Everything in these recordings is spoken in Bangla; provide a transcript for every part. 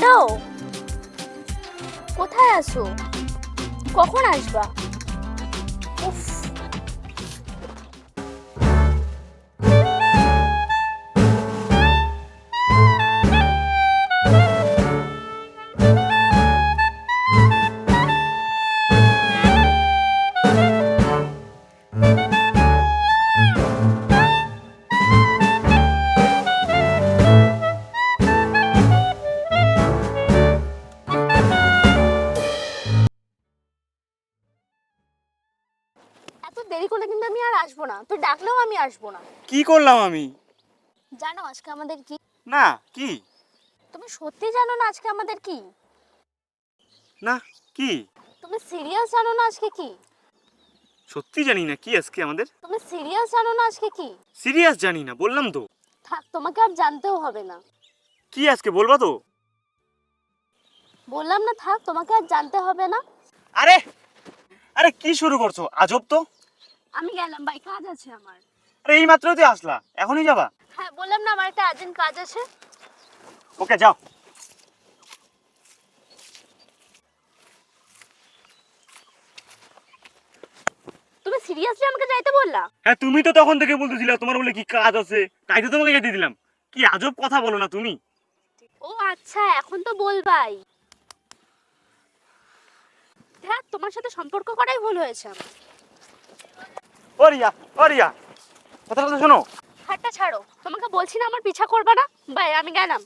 হ্যালো, কোথায় আছো? কখন আসবা? উফ, এত দেরি করলে কিন্তু আমি আর আসবো না। তুই ডাকলেও আমি আসবো না। কি করলাম আমি? জানো আজকে আমাদের কি? না, কি? তুমি সত্যি জানো না আজকে আমাদের কি? না, কি? তুমি সিরিয়াস জানো না আজকে কি? সত্যি জানি না কি আজকে আমাদের। তুমি সিরিয়াস জানো না আজকে কি? সিরিয়াস জানি না, বললাম তো। থাক, তোমাকে আর জানতেও হবে না। কি আজকে বলবা তো? বললাম না, থাক, তোমাকে আর জানতে হবে না। আরে আরে কি শুরু করছো? আজব তো। আমি গেলাম, ভাই, কাজ আছে আমার। আরে এই মাত্রই তো আসলা, এখনই যাবা? হ্যাঁ, বললাম না, আমার একটা আর্জেন্ট কাজ আছে। ওকে, যাও। তুমি সিরিয়াসলি আমাকে যাইতে বললা? হ্যাঁ, তুমি তো তখন থেকে বলতেছিলে তোমার বলে কি কাজ আছে, তাই তো তোমাকে যেতে দিলাম। কি আজব কথা বলো না তুমি। ও আচ্ছা, এখন তো বলবাই। দেখ, তোমার সাথে সম্পর্ক করাই ভুল হয়েছে আমার। ও রিয়া, ও রিয়া, কথাটা তো শোনো। হাতটা ছাড়ো, তোমাকে বলছি না আমার পিছা করবে না। বাই, আমি গেলাম।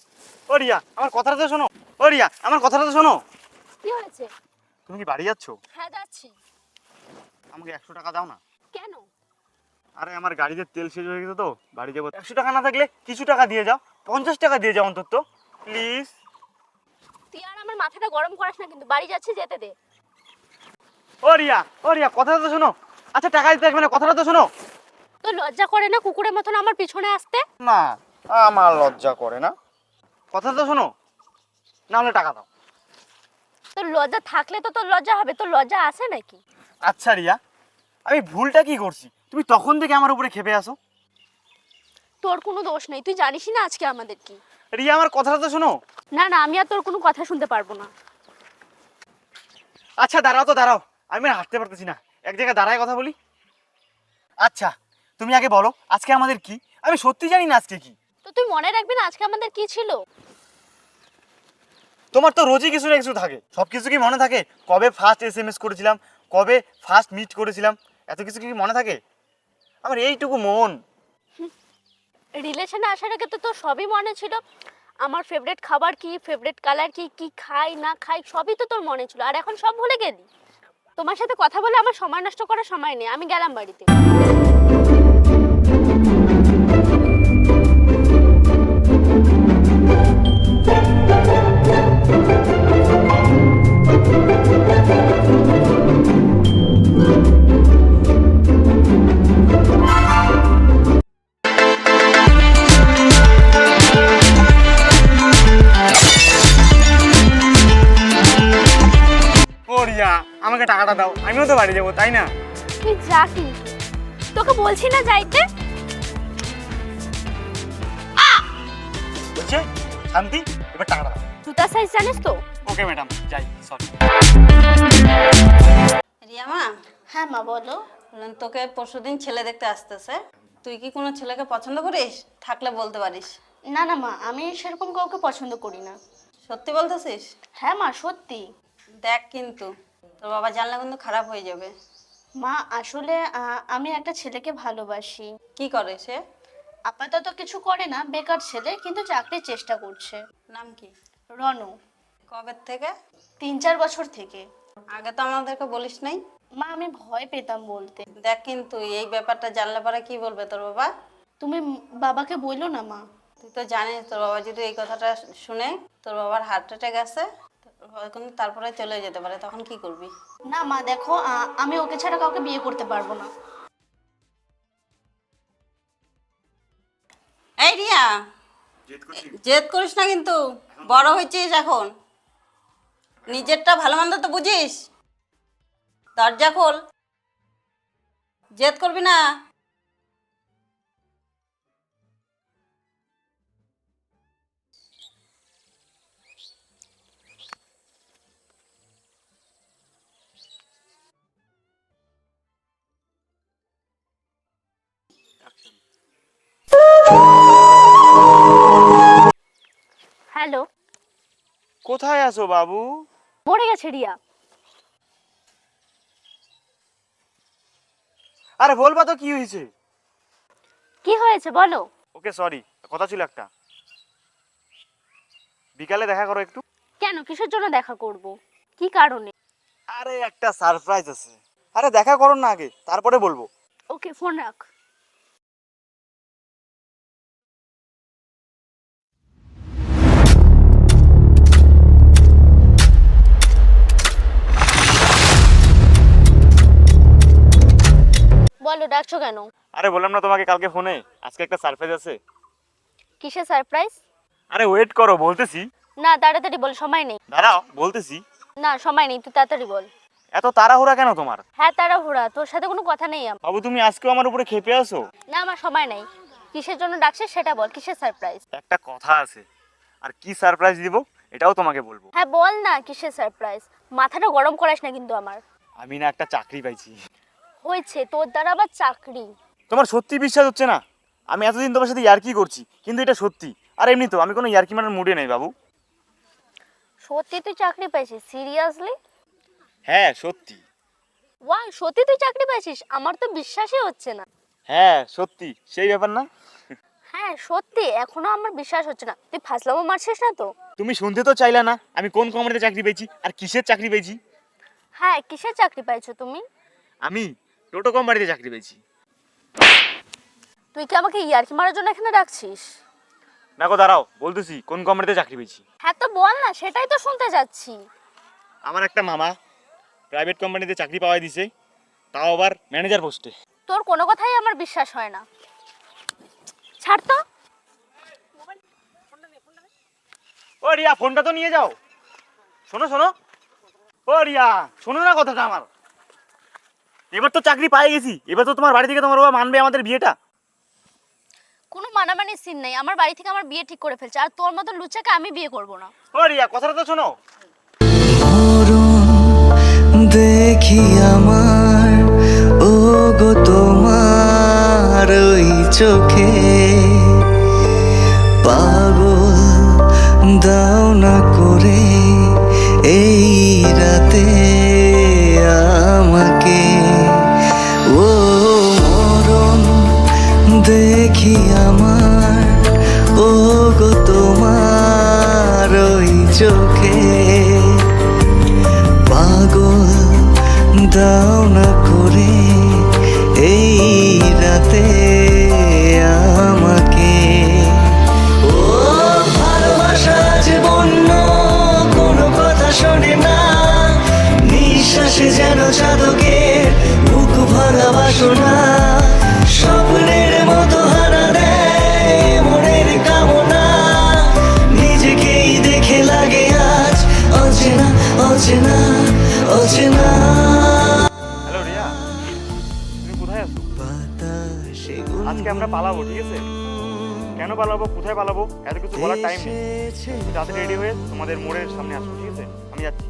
ও রিয়া, আমার কথাটা তো শোনো। ও রিয়া, আমার কথাটা তো শোনো। কি হয়েছে? তুমি কি বাড়ি যাচ্ছো? হ্যাঁ, যাচ্ছি। আমাকে 100 টাকা দাও না। কেন? আরে আমার গাড়িতে তেল শেষ হয়ে গেছে তো, বাড়ি যাবো। 100 টাকা না থাকলে কিছু টাকা দিয়ে যাও, 50 টাকা দিয়ে যাও অন্তত, প্লিজ। তুই আর আমার মাথাটা গরম করাস না, কিন্তু বাড়ি যাচ্ছি, যেতে দে। ও রিয়া, ও রিয়া, কথাটা তো শোনো। আচ্ছা, টাকা দিতে আসবে না, কথাটা তো শোনো। তোর লজ্জা করে না কুকুরের মতন আমার পিছনে আসতে? না, আমার লজ্জা করে না। কথাটা তো শোনো, না হলে টাকা দাও। তোর লজ্জা থাকলে তো তোর লজ্জা হবে, তোর লজ্জা আছে নাকি? আচ্ছা রিয়া, আমি ভুলটা কি করছি তুমি তখন থেকে আমার উপরে খেপে আসো? তোর কোনো দোষ নেই, তুই জানিসই না আজকে আমাদের কি। রিয়া, আমার কথাটা তো শোনো। না না, আমি আর তোর কোনো কথা শুনতে পারবো না। আচ্ছা দাঁড়াও তো, দাঁড়াও। আমি আর হাঁটতে পারতেছি না, এক জায়গায় দাঁড়ায় কথা বলি। আচ্ছা, তুমি আগে বলো আজকে আমাদের কি। আমি সত্যি জানি না আজকে কি। তো তুই মনে রাখবি না আজকে আমাদের কি ছিল? তোমার তো রোজই কিছু না কিছু থাকে, সব কিছু কি মনে থাকে? কবে ফার্স্ট SMS করেছিলাম, কবে ফার্স্ট মিট করেছিলাম, এত কিছু কি মনে থাকে? আমার এইটুকু মন। রিলেশনে আসার আগে তো তোর সবই মনে ছিল। আমার ফেভারিট খাবার কি, ফেভারিট কালার কি, কি খাই না খাই, সবই তো তোর মনে ছিল। আর এখন সব ভুলে গেলি? তোমার সাথে কথা বলে আমার সময় নষ্ট করার সময় নেই, আমি গেলাম বাড়িতে। ও রিয়া, আমাকে টাকাটা দাও, আমিও তো বাড়ি যাবো, তাই না? তুই যা, কিন্তু তোকে বলছি না যাইতে। বুঝছে শান্তি, এবার টাকাটা দাও। জুতা সাইজ জানিস তো? ওকে ম্যাডাম, যাই, সরি। রিয়া মা, হ্যাঁ মা, বলো। বললাম তোকে পরশুদিন ছেলে দেখতে আসতেছে। তুই কি কোনো ছেলেকে পছন্দ করিস? থাকলে বলতে পারিস। না না মা, আমি সেরকম কাউকে পছন্দ করি না। সত্যি বলতেছিস? হ্যাঁ মা, সত্যি। দেখ, কিন্তু তোর বাবা জানলে কিন্তু খারাপ হয়ে যাবে। মা, আসলে আমি একটা ছেলেকে ভালোবাসি। কি করে সে? আপাতত কিছু করে না, বেকার ছেলে, কিন্তু চাকরির চেষ্টা করছে। নাম কি? রনু। কবে থেকে? 3-4 বছর থেকে। আগে তো আমাদেরকে বলিস নাই। মা, আমি ভয় পেতাম বলতে। দেখ, কিন্তু এই ব্যাপারটা জানলে পরে কি বলবে তোর বাবা? তুমি বাবাকে বললো না মা। তুই তো জানিস তোর বাবা যদি এই কথাটা শুনে, তোর বাবার হার্ট অ্যাটাক আছে, কিন্তু তারপরে চলে যেতে পারে, তখন কি করবি? না মা, দেখো, আমি ওকে ছাড়া কাউকে বিয়ে করতে পারবো না। এই রিয়া, জেদ করিস না কিন্তু। বড় হয়েছিস এখন, নিজেরটা ভালো মন্দ তো বুঝিস। দরজা খোল, জেদ করবি না। হ্যালো। কোথায় আছো বাবু? মরে গেছে রিয়া। আরে বলবা তো কি হয়েছে? কি হয়েছে বলো। ওকে সরি, কথা ছিল একটা। বিকালে দেখা করো একটু। কেন, কিসের জন্য দেখা করব? কি কারণে? আরে একটা সারপ্রাইজ আছে। আরে দেখা করো না আগে, তারপরে বলবো। ওকে, ফোন রাখ। বলো, ডাকছো কেন? আরে বললাম না তোমাকে কালকে ফোনে, আজকে একটা সারপ্রাইজ আছে। কিসের সারপ্রাইজ? আরে ওয়েট করো, বলতেছি। না, তাড়াতাড়ি বল, সময় নেই। দাঁড়াও বলতেছি। না, সময় নেই, তুই তাড়াতাড়ি বল। এত তাড়াহুড়া কেন তোমার? হ্যাঁ, তাড়াহুড়া, তোর সাথে কোনো কথা নেই আমার। বাবু তুমি আজকেও আমার উপরে ক্ষেপে আছো? না, আমার সময় নেই। কিসের জন্য ডাকছিস সেটা বল, কিসের সারপ্রাইজ? একটা কথা আছে, আর কি সারপ্রাইজ দিব এটাও তোমাকে বলবো। হ্যাঁ বল না, কিসের সারপ্রাইজ? মাথাটা গরম করাস না কিন্তু আমার। আমি না একটা চাকরি পাইছি। হয়েছে, তোর দ্বারা আবার চাকরি? তোমার সত্যি বিশ্বাস হচ্ছে না? আমি এতদিন তোমার সাথে ইয়ার্কি করছি, কিন্তু এটা সত্যি। আর এমনি তো আমি কোনো ইয়ার্কি মারার মুডে নেই বাবু। সত্যি তুই চাকরি পাইছিস? সিরিয়াসলি? হ্যাঁ সত্যি। ওয়াও, সত্যি তুই চাকরি পাইছিস? আমার তো বিশ্বাসই হচ্ছে না। হ্যাঁ সত্যি, সেই ব্যাপার না? হ্যাঁ সত্যি, এখনো আমার বিশ্বাস হচ্ছে না। তুই ফাজলামো মারছিস না তো? তুমি শুনতে তো চাইলে না আমি কোন কোম্পানিতে চাকরি পেয়েছি আর কিসের চাকরি পেয়েছি। হ্যাঁ, কিসের চাকরি পাইছো তুমি? আমি টোটো কোম্পানিতে চাকরি পেয়েছি। তুই কি আমাকে ইয়ার্কি মারার জন্য এখানে ডাকছিস? দেখো দাঁড়াও বলতেছি কোন কোম্পানিতে চাকরি পেয়েছি। হ্যাঁ তো বল না, সেটাই তো শুনতে যাচ্ছি। আমার একটা মামা প্রাইভেট কোম্পানিতে চাকরি পাওয়াই দিছে, তাও আবার ম্যানেজার পোস্টে। তোর কোনো কথাই আমার বিশ্বাস হয় না। ছাড় তো। ও রিয়া, ফোনটা তো নিয়ে যাও। শোনো শোনো, ও রিয়া শোনো না কথাটা আমার। এবার তো চাকরি পাই গেছি, এবার তো তোমার বাড়ি থেকে তোমার বাবা মানবে আমাদের বিয়েটা। কোনো মানামানি সিন নেই, আমার বাড়ি থেকে আমার বিয়ে ঠিক করে ফেলছে, আর তোর মতো লুচ্চাকে আমি বিয়ে করব না। ও রিয়া কথাটা তো শোনো। দেখি আমার ও গো তোমার ওই চোখে পাগল দাও না করে এই রাতে আমাকে। ও মরণ দেখি আমার ও গো তোমার ওই চোখে পাগল দাও না করে এই রাতে আমাকে। ও ভালোবাসা যে বন্য কোনো কথা শোনে না, নিঃশ্বাসে যেন চাতকের বুক ভরা বাসনা, স্বপ্নের মতো হানা দেয় মনের কামনা, নিজেকেই দেখে লাগে আজ অচেনা অচেনা অচেনা। হ্যালো রিয়া, তুমি কোথায় আছো? বাতাসে আজকে আমরা পালাবো, ঠিক আছে? কেন পালাবো, কোথায় পালাবো এত কিছু বলার টাইম নেই। তুমি তাড়াতাড়ি রেডি হয়ে তোমাদের মোড়ের সামনে আসো, ঠিক আছে? আমি যাচ্ছি।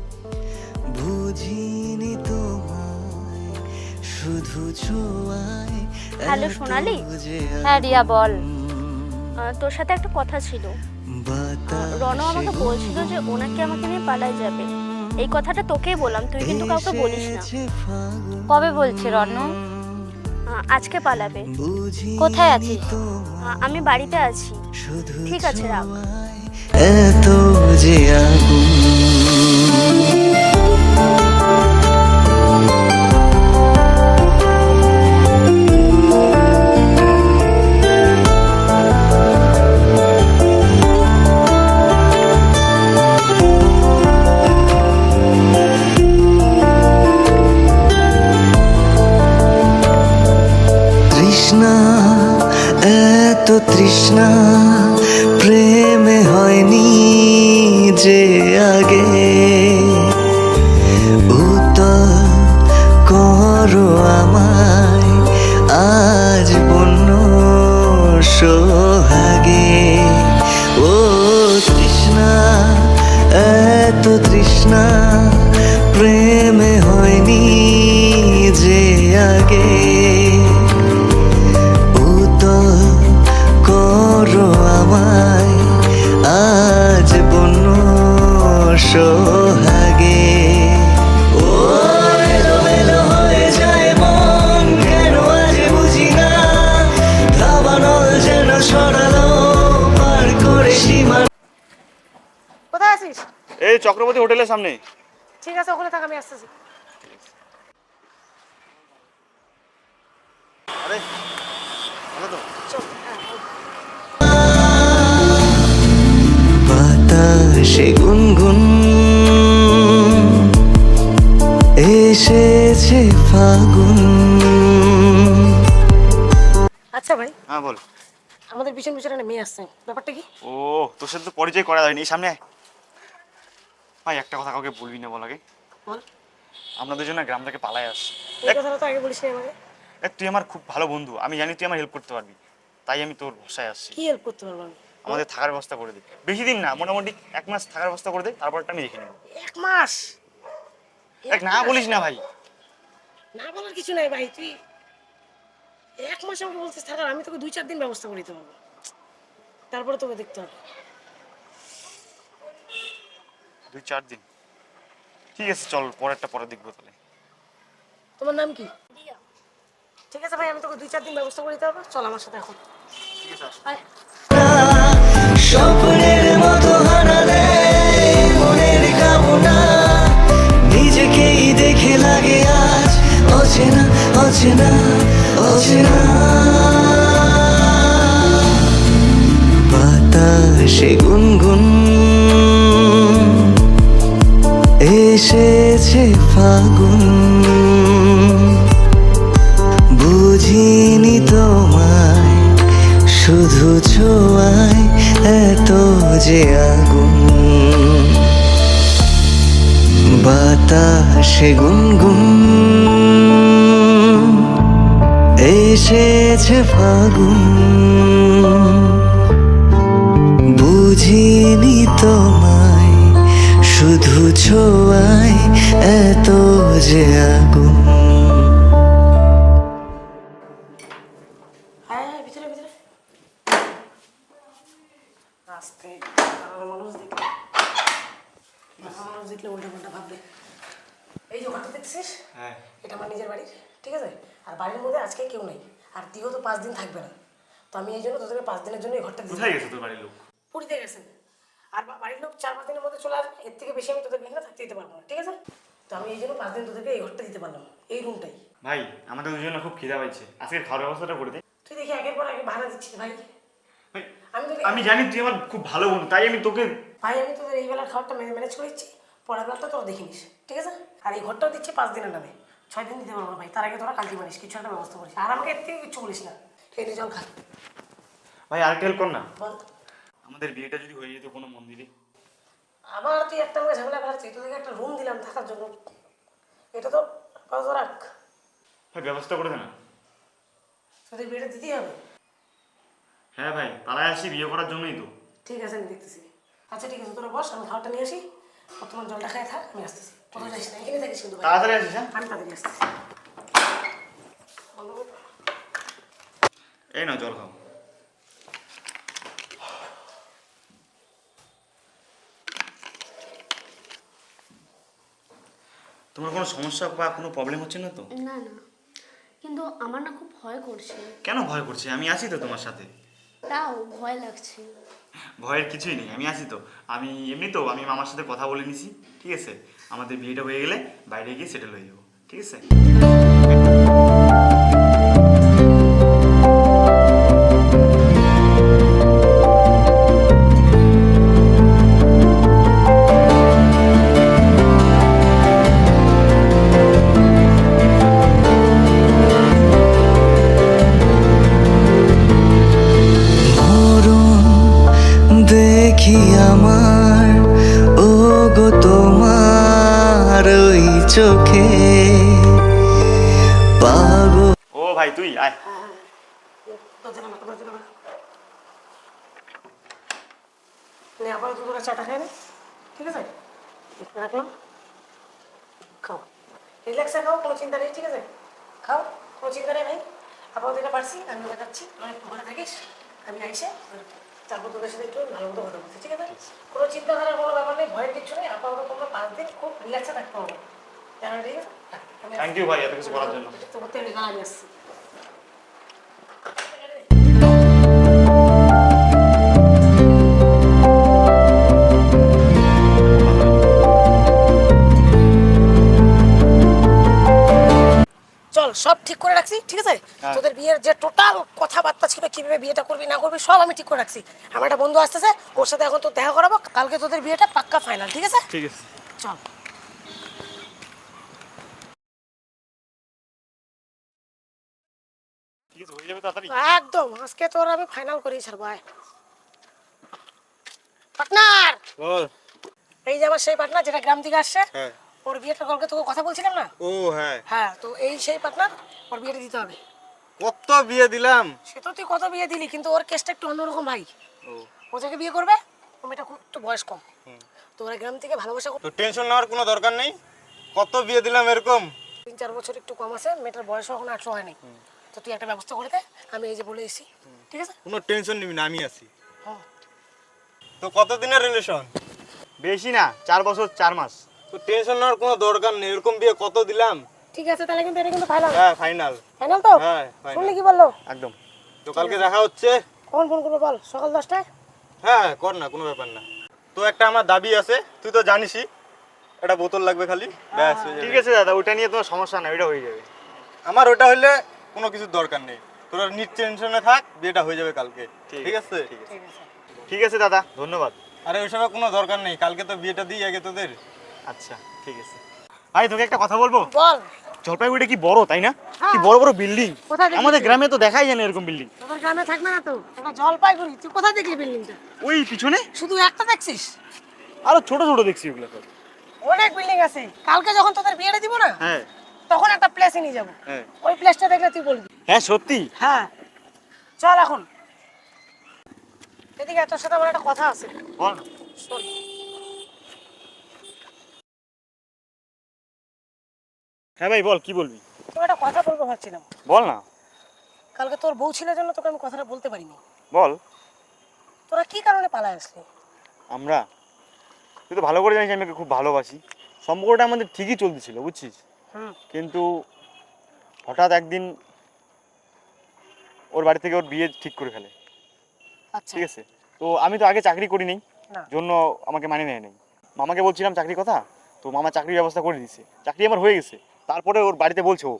বুঝিনি তোমায় শুধু ছোঁয়ায়। হ্যালো সোনালি। যে হ্যাঁ রিয়া বল। তোর সাথে একটা কথা ছিল। রনো আমাকে বলছিল যে ওনাকে আমাকে নিয়ে পালাই যাবে। এই কথাটা তোকেই বললাম, তুই কিন্তু কাউকে বলিস না। কবে বলছে রনো? আজকে পালাবে। কোথায় আছিস? আমি বাড়িতে আছি। ঠিক আছে, রাখ। এত যে আগুন তৃষ্ণা এত তৃষ্ণা প্রেমে হয়নি যে আগে, উত্তর করো আমায় আজ বন্য সোহাগে। ও তৃষ্ণা এত তৃষ্ণা প্রেমে হয়নি যে আগে, চক্রবর্তী হোটেলের সামনে। ঠিক আছে, ওখানে থাক, আমি আসতেছি। আরে ভালো তো? চল, হ্যাঁ। বাতাসে গুনগুন এসেছে ফাগুন। আচ্ছা ভাই, হ্যাঁ বল। আমাদের পিছন পিছনে একটা মেয়ে আসছে, ব্যাপারটা কি? ও তোর সাথে তো পরিচয় করা হয়নি, সামনে আয়। ভাই একটা কথা কাউকে বলবি না, বল আগে। বল। আমরা দুজন না গ্রাম থেকে পালাই আসছি। এই কথাটা তো আগে বলিস না আমাকে। দেখ তুই আমার খুব ভালো বন্ধু, আমি জানি তুই আমার হেল্প করতে পারবি, তাই আমি তোর ভরসায় আসছি। কি হেল্প করতে পারবো আমি? আমাদের থাকার ব্যবস্থা করে দে, বেশি দিন না, মোটামুটি 1 মাস থাকার ব্যবস্থা করে দে, তারপরটা আমি দেখে নেবো। 1 মাস? দেখ না বলিস না ভাই। না বলার কিছু নাই ভাই, তুই 1 মাস আমাকে বলছিস থাকার, আমি তোকে 2-4 দিন ব্যবস্থা করে দিতে পারবো, তারপরে তোকে দেখতে হবে। 2-4 দিন ঠিক আছে, চল পরেরটা পরে দেখবো তাহলে। তোমার নাম কি? ঠিক আছে ভাই, আমি তোকে 2-4 দিন ব্যবস্থা করে দিতে পারবো, চল আমার সাথে এখন। ঠিক আছে আস। আয়। স্বপ্নের মতো হানা দেয় মনের কামনা, নিজেকেই দেখে লাগে আজ অচেনা অচেনা অচেনা। বাতাসে গুনগুন এসেছে ফাগুন, বুঝিনি তোমায় শুধু ছোঁয়ায় এত যে আগুন। বাতাসে গুনগুন এসেছে ফাগুন, বুঝিনি তোমায় শুধু ছোঁয়ায় এত যে আগুন। আয় আয়, ভিতরে ভিতরে আস্তে। মানুষ দেখলে উল্টা পাল্টা ভাববে। এই যে ঘরটা দেখছিস, হ্যাঁ এটা আমার নিজের বাড়ির, ঠিক আছে? আর বাড়ির মধ্যে আজকে কেউ নেই, আর দিও তো 5 দিন থাকবে না, তো আমি এই জন্য তোদেরকে 5 দিনের জন্য এই ঘরটা দিই। কোথায় গেছে তোর বাড়ির লোক? পুরীতে গেছে, আর বাড়ির লোক 4-5 দিনের মধ্যে চলে আসবে, এর থেকে বেশি আমি তোদেরকে এখানে থাকতে দিতে পারবো না, ঠিক আছে? তো আমি এই জন্য 5 দিন তোদেরকে এই ঘরটা দিতে পারলাম, এই রুমটাই। ভাই আমাদের দুজনে খুব খিদা পাইছে, আজকে খাওয়ার ব্যবস্থাটা করে দে। তুই দেখি একের পর আগে ভাড়া দিচ্ছিস ভাই। ভাই আমি তোকে আমি জানি তুই আমার খুব ভালো বন্ধু, তাই আমি তোকে। ভাই আমি তোদের এই বেলার খাবারটা ম্যানেজ করে দিচ্ছি, পরের বেলাটা তোরা দেখে নিস, ঠিক আছে? আর এই ঘরটাও দিচ্ছি 5 দিনের নামে, 6 দিন দিতে পারবো না ভাই, তার আগে তোরা কালকে পারিস, কিছু একটা ব্যবস্থা করিস, আর আমাকে এর থেকে কিছু বলিস না। এই নে জল খা। ভাই আরেকটা হেল্প কর না, বল। আমাদের বিয়েটা যদি হয়ে যেত কোনো মন্দিরে। আবার তুই একটা আমাকে ঝামেলা করাচ্ছিস, তোদেরকে একটা রুম দিলাম থাকার জন্য, এটা তো আপাতত রাখ। ভাই ব্যবস্থা করে দে না। তোদের বিয়েটা দিতেই হবে। হ্যাঁ ভাই পালায় আসি বিয়ে করার জন্যই তো। ঠিক আছে, আমি দেখতেছি। আচ্ছা ঠিক আছে, তোরা বস, আমি খাবারটা নিয়ে আসি, বর্তমান জলটা খাই থাক, আমি আসতেছি। কোথাও যাইস না, এখানে থাকিস কিন্তু ভাই। তাড়াতাড়ি আসিস হ্যাঁ। আমি তাড়াতাড়ি আসতেছি। বন্ধ কর। এই না জল খাও। তোমার কোনো সমস্যা বা কোনো প্রবলেম হচ্ছে না তো? না না, কিন্তু আমার না খুব ভয় করছে। কেন ভয় করছে? আমি আছি তো তোমার সাথে। তাও ভয় লাগছে। ভয়ের কিছুই নেই, আমি আছি তো। আমি এমনি তো আমি মামার সাথে কথা বলে নিছি, ঠিক আছে? আমাদের বিয়েটা হয়ে গেলে বাইরে গিয়ে সেটেল হয়ে যাবো, ঠিক আছে? মরণ দেখি আমার ও গো তোমার ওই চোখে পাগল। ও ভাই তুই আয়। আপাতত তোরা চাটা খাই না, ঠিক আছে? রাখলাম, খাও, রিল্যাক্সে খাও, কোনো চিন্তা নেই, ঠিক আছে? খাও, কোনো চিন্তা নেই ভাই, আপাতত এটা পারছি, আমি ওটা খাচ্ছি, তোরা একটু ঘরে থাকিস, আমি আইসে তারপর তোদের সাথে একটু ভালো মতো কথা বলছি, ঠিক আছে? কোনো চিন্তা করার কোনো ব্যাপার নেই, ভয়ের কিছু নেই, আপাতত তোমরা 5 দিন খুব রিল্যাক্সে থাকতে হবে, জানো, ঠিক আছে? থ্যাংক ইউ ভাই এত কিছু করার জন্য। তোমার তো এনে আমি আসছি। রাখছি, ঠিক আছে? হ্যাঁ। তোদের বিয়ের যে টোটাল কথাবার্তা ছিল কিভাবে বিয়েটা করবি না করবি সব আমি ঠিক করে রাখছি। আমার একটা বন্ধু আসতেছে, ওর সাথে এখন তোর দেখা করাবো, কালকে তোদের বিয়েটা পাক্কা ফাইনাল, ঠিক আছে? ঠিক আছে চল। ঠিক আছে, হয়ে যাবে তাড়াতাড়ি। একদম আজকে তোর আমি ফাইনাল করেই ছাড়বো। পার্টনার, বল। এই যে আমার সেই পার্টনার যেটা গ্রাম থেকে আসছে, হ্যাঁ। ওর বিয়েটা কালকে তোকে কথা বলছিলাম না? ও হ্যাঁ। হ্যাঁ, তো এই সেই পার্টনার, ওর বিয়েটা দিতে হবে। কত বিয়ে দিলাম। সে তো তুই কত বিয়ে দিলি, কিন্তু ওর কেসটা একটু অন্যরকম ভাই। ও ও যাকে বিয়ে করবে ও মেয়েটা খুব একটু বয়স কম, তো ওরা গ্রাম থেকে ভালোবাসা তো টেনশন নেওয়ার কোনো দরকার নেই, কত বিয়ে দিলাম এরকম। 3-4 বছর একটু কম আছে, মেয়েটার বয়সও এখন 18 হয়নি। তো তুই একটা ব্যবস্থা করে দে, আমি এই যে বলে এসেছি, ঠিক আছে? কোনো টেনশন নিবি না, আমি আছি। হ্যাঁ। তো কত দিনের রিলেশন? বেশি না, 4 বছর 4 মাস। তো টেনশন নেওয়ার কোনো দরকার নেই, এরকম বিয়ে কত দিলাম। ঠিক আছে, তাহলে কিন্তু এটা কিন্তু ফাইনাল। হ্যাঁ ফাইনাল। ফাইনাল তো? হ্যাঁ, final। শুনলি কি বললো? একদম। তো কালকে দেখা হচ্ছে। কখন ফোন করবো বল? সকাল 10টায়? হ্যাঁ কর না, কোনো ব্যাপার না। তো একটা আমার দাবি আছে, তুই তো জানিসই, একটা বোতল লাগবে খালি, ব্যাস হয়ে যাবে। ঠিক আছে দাদা, ওটা নিয়ে তোমার সমস্যা নাই, ওটা হয়ে যাবে। আমার ওটা হইলে কোনো কিছুর দরকার নেই, তোরা নিশ্চিন্তে থাক, বিয়েটা হয়ে যাবে কালকে। ঠিক আছে? ঠিক আছে। ঠিক আছে দাদা, ধন্যবাদ। আরে ওইসবের কোনো দরকার নেই, কালকে তো বিয়েটা দিই আগে তোদের। আচ্ছা ঠিক আছে। ভাই তোকে একটা কথা বলবো, বল। জলপাইগুড়িটা কি বড় তাই না? কি বড় বড় বিল্ডিং, কোথায় দেখলি আমাদের তুই? গ্রামে তো দেখাই যায় না এরকম বিল্ডিং। তোদের গ্রামে থাকবে না তো? এটা জলপাইগুড়ি, তুই কোথায় দেখলি বিল্ডিংটা? ওই পিছনে শুধু একটা দেখছিস? আরো ছোট ছোট দেখছি ওগুলো সব। অনেক বিল্ডিং আছে। কালকে যখন তোদের বিয়েটা দিব না, হ্যাঁ তখন একটা প্লেসে নিয়ে যাবো। হ্যাঁ ওই প্লেসটা দেখলে তুই বলবি। হ্যাঁ সত্যি। হ্যাঁ, চল এখন এদিকে, তোর সাথে আমার একটা কথা আছে। বল। শোন, হ্যাঁ ভাই বল, কি বলবি? তোর একটা কথা বলবো ভাবছিলাম। বল না। কালকে তোর বউ ছিল জন্য তোকে আমি কথাটা বলতে পারিনি। বল। তোরা কি কারণে পালায় আসলি? আমরা, তুই তো ভালো করে জানিস আমি ওকে খুব ভালোবাসি, সম্পর্কটা আমাদের ঠিকই চলতেছিল বুঝছিস, হুম। কিন্তু হঠাৎ একদিন ওর বাড়ি থেকে ওর বিয়ে ঠিক করে ফেলে। আচ্ছা। ঠিক আছে, তো আমি তো আগে চাকরি করি নি, না। জন্য আমাকে মানে নেয় নাই। মামাকে বলছিলাম চাকরির কথা, তো মামা চাকরির ব্যবস্থা করে দিয়েছে, চাকরি আমার হয়ে গেছে। তারপরে ওর বাড়িতে বলছে ও,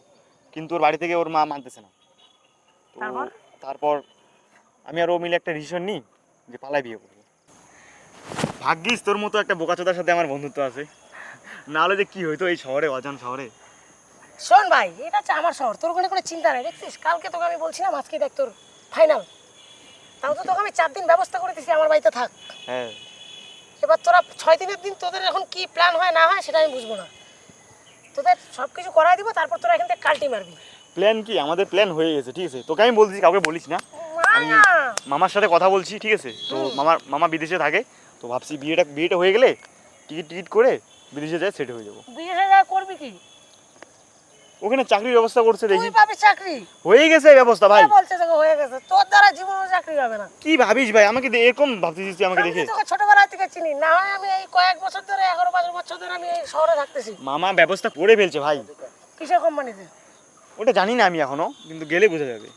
কিন্তু ওর বাড়ি থেকে ওর মা মানতেছে না। তো তারপর? তারপর আমি আর ও মিলে একটা ডিসিশন নিই যে পালায় বিয়ে করবো। ভাগ্যিস তোর মতো একটা বোকাচোদার সাথে আমার বন্ধুত্ব আছে, না হলে যে কি হইতো এই শহরে, অজান শহরে। শোন ভাই, এটা হচ্ছে আমার শহর, তোর কোনো কোনো চিন্তা নেই। দেখছিস কালকে তোকে আমি বলছিলাম আজকে দেখ তোর ফাইনাল, তাও তো তোকে আমি 4 দিন ব্যবস্থা করে দিছি আমার বাড়িতে থাক। হ্যাঁ এবার তোরা 6 দিনের দিন তোদের এখন কি প্ল্যান হয় না হয় সেটা আমি বুঝবো না। তোদের সব কিছু করাই দিব, তারপর তোরা এখান থেকে কাল্টি মারবি। প্ল্যান কি, আমাদের প্ল্যান হয়ে গেছে। ঠিক আছে, তোকে আমি বলতেছি, কাউকে বলিস না। আমি মায়া! মামার সাথে কথা বলছি, ঠিক আছে? তো মামা বিদেশে থাকে, তো ভাবছি বিয়েটা হয়ে গেলে টিকিট করে বিদেশে যায়, সেট হয়ে যাবো। বিয়ে যা করবি কি? ওখানে চাকরির ব্যবস্থা করছে তুই দেখি। পাবি চাকরি? হয়ে গেছে ব্যবস্থা ভাই। কে বলছে তোকে হয়ে গেছে? তোর দ্বারা জীবনে চাকরি হবে না। কি ভাবিস ভাই, আমাকে এরকম ভাবতেছিস তুই আমাকে আমি দেখে? তোকে ছোটবেলা থেকে চিনি, না হয় আমি এই কয়েক বছর ধরে 11-12 বছর ধরে আমি এই শহরে থাকতেছি। মামা ব্যবস্থা করে ফেলছে ভাই। কিসের কোম্পানিতে? ওটা জানি না আমি এখনো, কিন্তু গেলে বোঝা যাবে।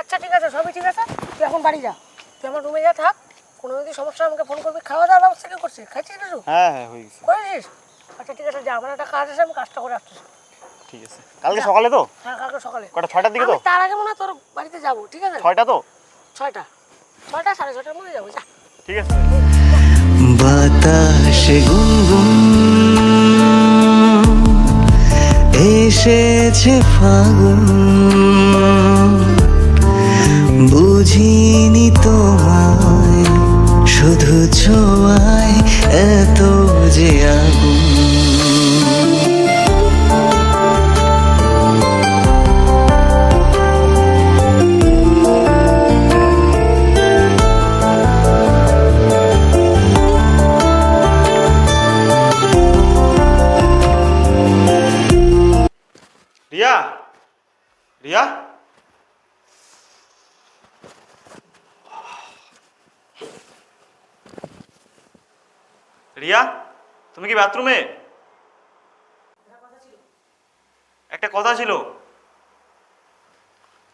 আচ্ছা ঠিক আছে, সবই ঠিক আছে, তুই এখন বাড়ি যা, তুই আমার রুমে যা থাক। কোনো যদি সমস্যা আমাকে ফোন করবি। খাওয়া দাওয়ার ব্যবস্থা কি করছিস? খাইছিস কিছু? হ্যাঁ হ্যাঁ হয়ে গেছে। করেছিস? আচ্ছা ঠিক আছে, যা, আমার একটা কাজ আছে, আমি কাজটা করে আসতেছি। ঠিক আছে, কালকে সকালে তো? হ্যাঁ, কালকে সকালে। কটা, 6টার দিকে তো? আমি তার আগে মনে হয় তোর বাড়িতে যাবো, ঠিক আছে? 6টা তো? 6টা 6:30-6:30 মধ্যে যাবো, যা। ঠিক আছে। বাতাসে গুনগুন এসেছে ফাগুন, বুঝিনি তোমায় শুধু ছোঁয়ায় এত যে আগুন। রিয়া, রিয়া, রিয়া, তুমি কি বাথরুমে? একটা কথা ছিল।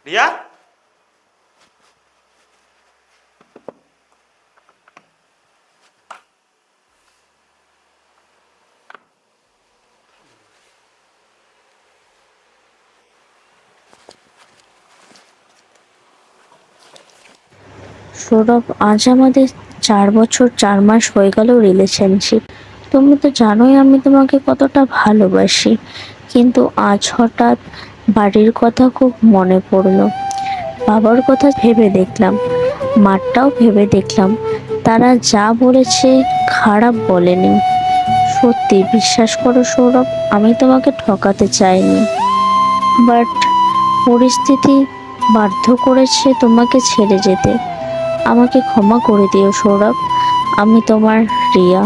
রিয়া, সৌরভ, আজ আমাদের 4 বছর 4 মাস হয়ে গেল রিলেশনশিপ। তুমি তো জানোই আমি তোমাকে কতটা ভালোবাসি, কিন্তু আজ হঠাৎ বাড়ির কথা খুব মনে পড়লো। বাবার কথা ভেবে দেখলাম, মারটাও ভেবে দেখলাম, তারা যা বলেছে খারাপ বলেনি। সত্যি বিশ্বাস করো সৌরভ, আমি তোমাকে ঠকাতে চাইনি, বাট পরিস্থিতি বাধ্য করেছে তোমাকে ছেড়ে যেতে। আমাকে ক্ষমা করে দিও সৌরভ, আমি তোমার রিয়া।